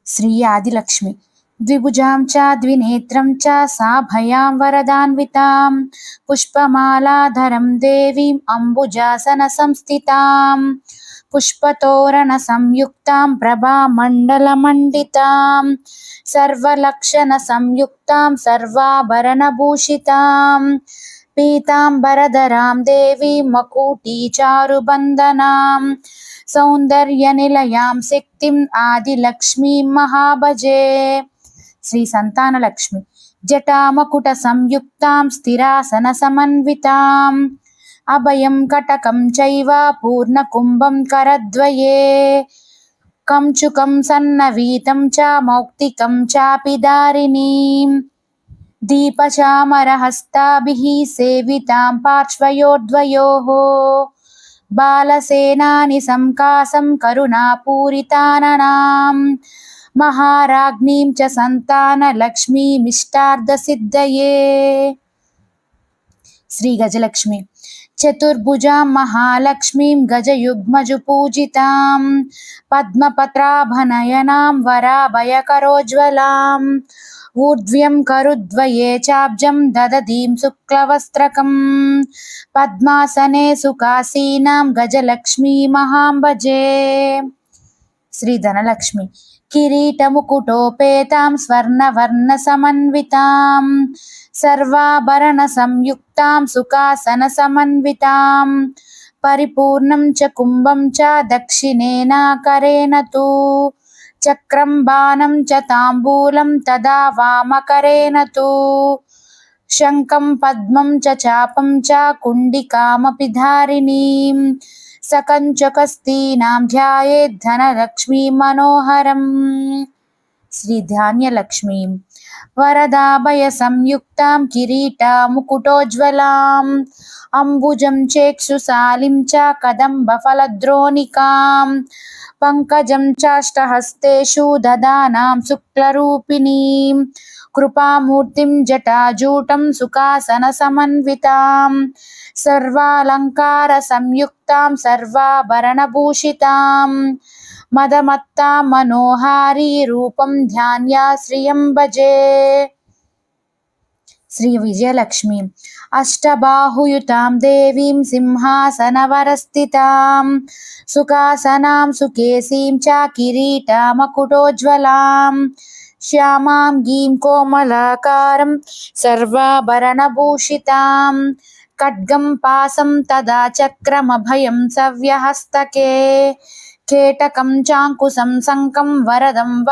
శ్రీ ఆదిలక్ష్మి ద్విభుజాం చ ద్వినేత్రం చ సాభయాం వరదాన్వితాం పుష్పమాలాధరం దేవీం అంబుజాసన సంస్థితాం పుష్పతోరణ సంయుక్తాం ప్రభామండలమండితాం సర్వలక్షణ సంయుక్తాం సర్వాభరణభూషితాం పీతాంబరధరాం దేవీం మకుటీచారుబంధనాం సౌందర్యనిలయాం శక్తిం ఆదిలక్ష్మీం మహాభజే. శ్రీ సంతానలక్ష్మి జటామకుట సంయుక్తాం స్థిరాసన సమన్వితాం అభయం కటకం చైవ పూర్ణకుంభం కరద్వయే కంచుకం సన్నవీతం చ మౌక్తికం చాపి దారిణీం దీపచామరహస్తాభిః సేవితాం పార్శ్వయోర్ద్వయోః బాలసేనాని సంకాసం కరుణాపూరితాననాం మహారాజ్ఞీం చ సంతానలక్ష్మీమిష్టార్థసిద్ధయే. శ్రీ గజలక్ష్మి చతుర్భుజాం మహాలక్ష్మీం గజయుగ్మజుపూజితాం పద్మపత్రాభనయనాం వరాభయకరోజ్వలాం ఊర్ధ్వ్యం కరుద్వయే చాబ్జం దదదీం శుక్లవస్త్రకం పద్మాసనే సుఖాసీనాం గజలక్ష్మీ మహాంభజే. శ్రీ ధనలక్ష్మి కిరీటముకుటోపేతాం స్వర్ణవర్ణ సమన్వితాం సర్వాభరణ సంయుక్తాం సుఖాసన సమన్వితాం పరిపూర్ణం చ కుంభం చ దక్షిణేనాకరేణ తు చక్రం బాణం చ తాంబూలం తదా వామకరేణ తు శంఖం పద్మం చ చాపం చ కుండికామపి ధారిణీం సకంచకస్తీనాం ధ్యాయేత్ ధనలక్ష్మీ మనోహరం. శ్రీ ధాన్యలక్ష్మీం వరదాభయ సంయుక్తాం కిరీటాముకుటోజ్వలాం అంబుజం చేక్షుశాలిం చ కదంబఫలద్రోణికాం పంకజం చాష్టహస్తేషు దదానాం శుక్లరూపిణీం కృపామూర్తిం జటాజూటం సుఖాసన సమన్వితాం సర్వాలంకార సంయుక్తాం సర్వాభరణభూషితాం మదమత్తాం మనోహారీ రూపం ధ్యాన్యా శ్రియం భజే. శ్రీ విజయలక్ష్మి అష్టబాహుయుతాం దేవీం సింహాసనవరస్థితాం సుఖాసనాం సుకేశీం చ కిరీటమకుటోజ్వలాం శ్యామాం గీం కోమలాకారం సర్వాభరణభూషితాం ఖడ్గం పాసం తదా చక్రమభయం సవ్యహస్తకే కేటకం చాంకుశం శంఖం వరదం